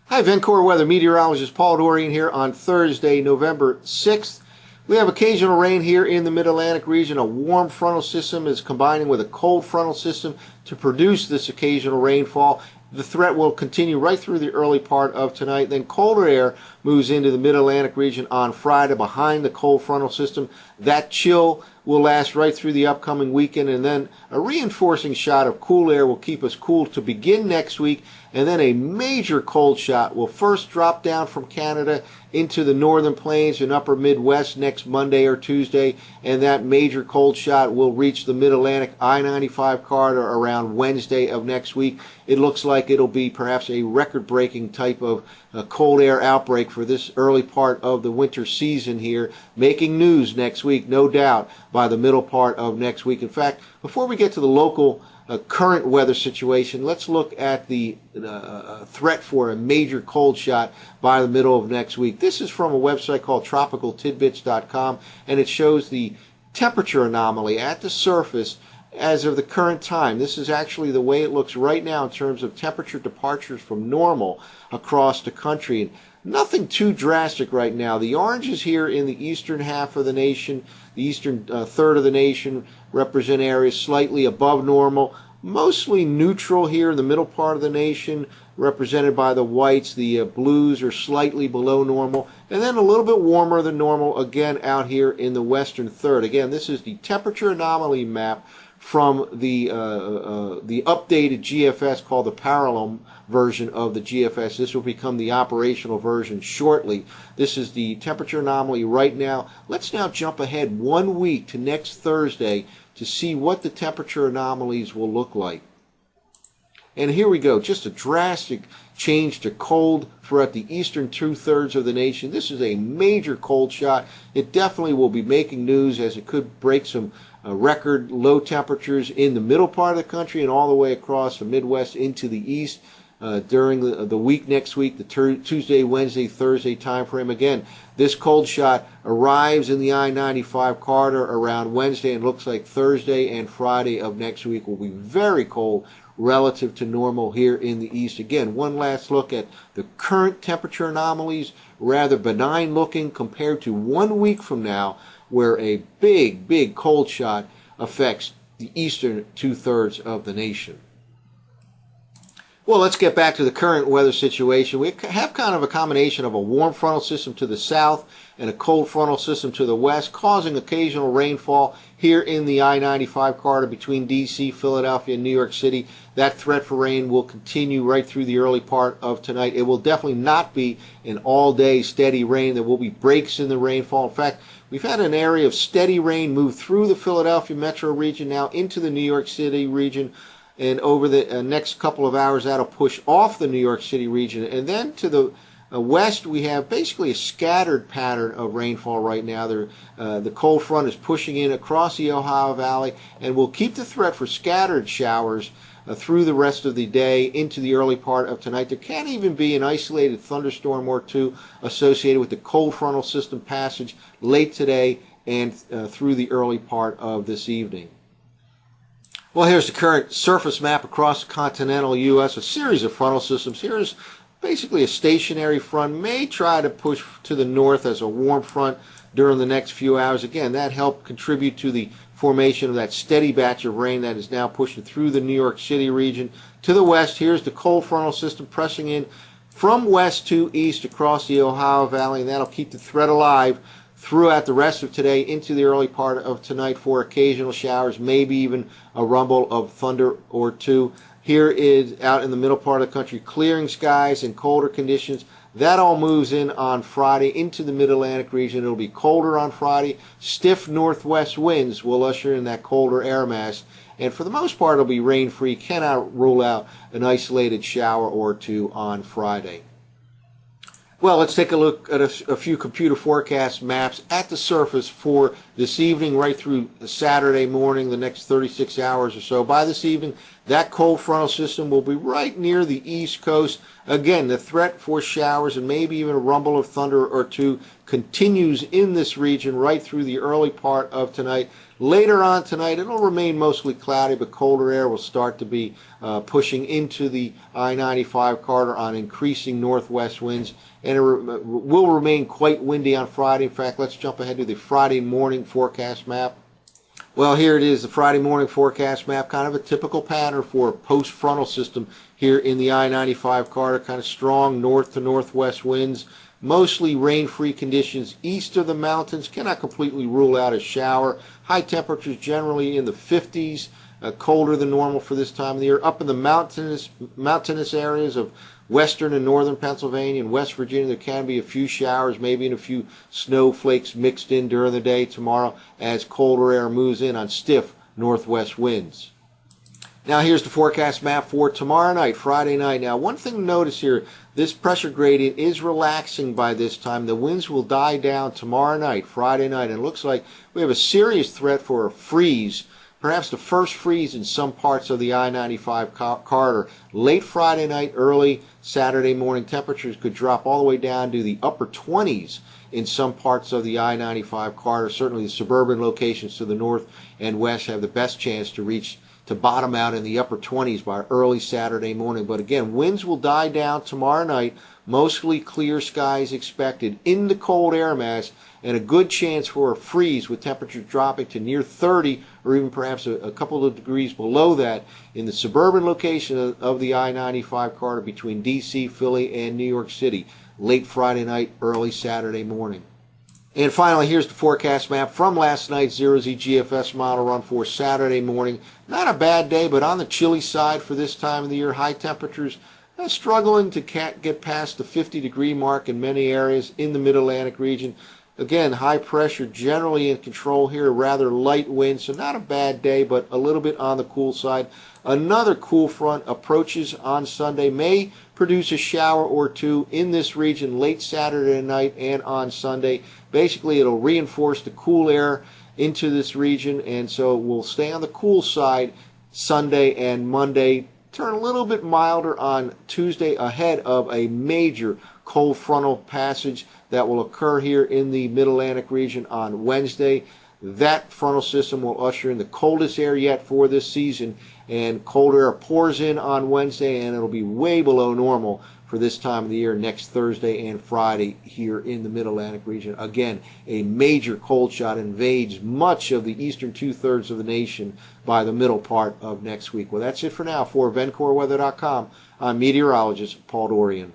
Hi, Vencore Weather meteorologist Paul Dorian here on Thursday, November 6th. We have occasional rain here in the Mid-Atlantic region. A warm frontal system is combining with a cold frontal system to produce this occasional rainfall. The threat will continue right through the early part of tonight. Then colder air moves into the Mid-Atlantic region on Friday behind the cold frontal system. That chill will last right through the upcoming weekend, and then a reinforcing shot of cool air will keep us cool to begin next week, and then a major cold shot will first drop down from Canada into the northern plains and upper Midwest next Monday or Tuesday, and that major cold shot will reach the Mid-Atlantic I-95 corridor around Wednesday of next week. It looks like it'll be perhaps a record-breaking type of cold air outbreak for this early part of the winter season here, making news next week, no doubt, by the middle part of next week. In fact, before we get to the local current weather situation, let's look at the threat for a major cold shot by the middle of next week. This is from a website called tropicaltidbits.com, and it shows the temperature anomaly at the surface as of the current time. This is actually the way it looks right now in terms of temperature departures from normal across the country. And nothing too drastic right now. The oranges here in the eastern half of the nation, the eastern third of the nation, represent areas slightly above normal. Mostly neutral here in the middle part of the nation, represented by the whites. The blues are slightly below normal, and then a little bit warmer than normal again out here in the western third. Again, this is the temperature anomaly map from the updated GFS called the parallel version of the GFS. This will become the operational version shortly. This is the temperature anomaly right now. Let's now jump ahead 1 week to next Thursday to see what the temperature anomalies will look like. And here we go, just a drastic change to cold throughout the eastern two-thirds of the nation. This is a major cold shot. It definitely will be making news as it could break some record low temperatures in the middle part of the country and all the way across the Midwest into the east during the week next week, the Tuesday, Wednesday, Thursday time frame. Again, this cold shot arrives in the I-95 corridor around Wednesday, and looks like Thursday and Friday of next week will be very cold relative to normal here in the east. Again, one last look at the current temperature anomalies, rather benign looking compared to 1 week from now, where a big cold shot affects the eastern two-thirds of the nation. Well, let's get back to the current weather situation. We have kind of a combination of a warm frontal system to the south and a cold frontal system to the west, causing occasional rainfall here in the I-95 corridor between D.C., Philadelphia, and New York City. That threat for rain will continue right through the early part of tonight. It will definitely not be an all-day steady rain. There will be breaks in the rainfall. In fact, we've had an area of steady rain move through the Philadelphia metro region now into the New York City region. And over the next couple of hours, that'll push off the New York City region. And then to the west, we have basically a scattered pattern of rainfall right now. The cold front is pushing in across the Ohio Valley and will keep the threat for scattered showers through the rest of the day into the early part of tonight. There can even be an isolated thunderstorm or two associated with the cold frontal system passage late today and through the early part of this evening. Well, here's the current surface map across the continental U.S. A series of frontal systems. Here's basically a stationary front. May try to push to the north as a warm front during the next few hours. Again, that helped contribute to the formation of that steady batch of rain that is now pushing through the New York City region. To the west, here's the cold frontal system pressing in from west to east across the Ohio Valley, and that'll keep the threat alive throughout the rest of today into the early part of tonight for occasional showers, maybe even a rumble of thunder or two. Here is out in the middle part of the country, clearing skies and colder conditions. That all moves in on Friday into the Mid-Atlantic region. It'll be colder on Friday. Stiff northwest winds will usher in that colder air mass. And for the most part, it'll be rain-free. Cannot rule out an isolated shower or two on Friday. Well, let's take a look at a few computer forecast maps at the surface for this evening right through Saturday morning, the next 36 hours or so. By this evening, That cold frontal system will be right near the east coast. Again, the threat for showers and maybe even a rumble of thunder or two continues in this region right through the early part of tonight. Later on tonight, it'll remain mostly cloudy, but colder air will start to be pushing into the I-95 corridor on increasing northwest winds, and it will remain quite windy on Friday. In fact, let's jump ahead to the Friday morning forecast map. Well, here it is, the Friday morning forecast map, kind of a typical pattern for a post-frontal system here in the I-95 corridor, kind of strong north to northwest winds, mostly rain-free conditions east of the mountains. Cannot completely rule out a shower. High temperatures generally in the 50s, colder than normal for this time of the year. Up in the mountainous areas of western and northern Pennsylvania and West Virginia, there can be a few showers, maybe a few snowflakes mixed in during the day tomorrow as colder air moves in on stiff northwest winds. Now here's the forecast map for tomorrow night, Friday night. Now one thing to notice here, this pressure gradient is relaxing by this time. The winds will die down tomorrow night, Friday night, and it looks like we have a serious threat for a freeze, perhaps the first freeze in some parts of the I-95 corridor. Late Friday night, early Saturday morning, temperatures could drop all the way down to the upper 20s in some parts of the I-95 corridor. Certainly the suburban locations to the north and west have the best chance to bottom out in the upper 20s by early Saturday morning. But again, winds will die down tomorrow night, mostly clear skies expected in the cold air mass, and a good chance for a freeze with temperatures dropping to near 30 or even perhaps a couple of degrees below that in the suburban location of the I-95 corridor between D.C., Philly, and New York City, late Friday night, early Saturday morning. And finally, here's the forecast map from last night's 0Z GFS model run for Saturday morning. Not a bad day, but on the chilly side for this time of the year. High temperatures struggling to get past the 50-degree mark in many areas in the Mid-Atlantic region. Again, high pressure generally in control here, rather light winds, so not a bad day, but a little bit on the cool side. Another cool front approaches on Sunday, may produce a shower or two in this region late Saturday night and on Sunday. Basically, it'll reinforce the cool air into this region, and so we'll stay on the cool side Sunday and Monday. Turn a little bit milder on Tuesday ahead of a major cold frontal passage that will occur here in the Mid-Atlantic region on Wednesday. That frontal system will usher in the coldest air yet for this season, and cold air pours in on Wednesday, and it'll be way below normal for this time of the year next Thursday and Friday here in the Mid-Atlantic region. Again, a major cold shot invades much of the eastern two-thirds of the nation by the middle part of next week. Well, that's it for now. For VencoreWeather.com, I'm meteorologist Paul Dorian.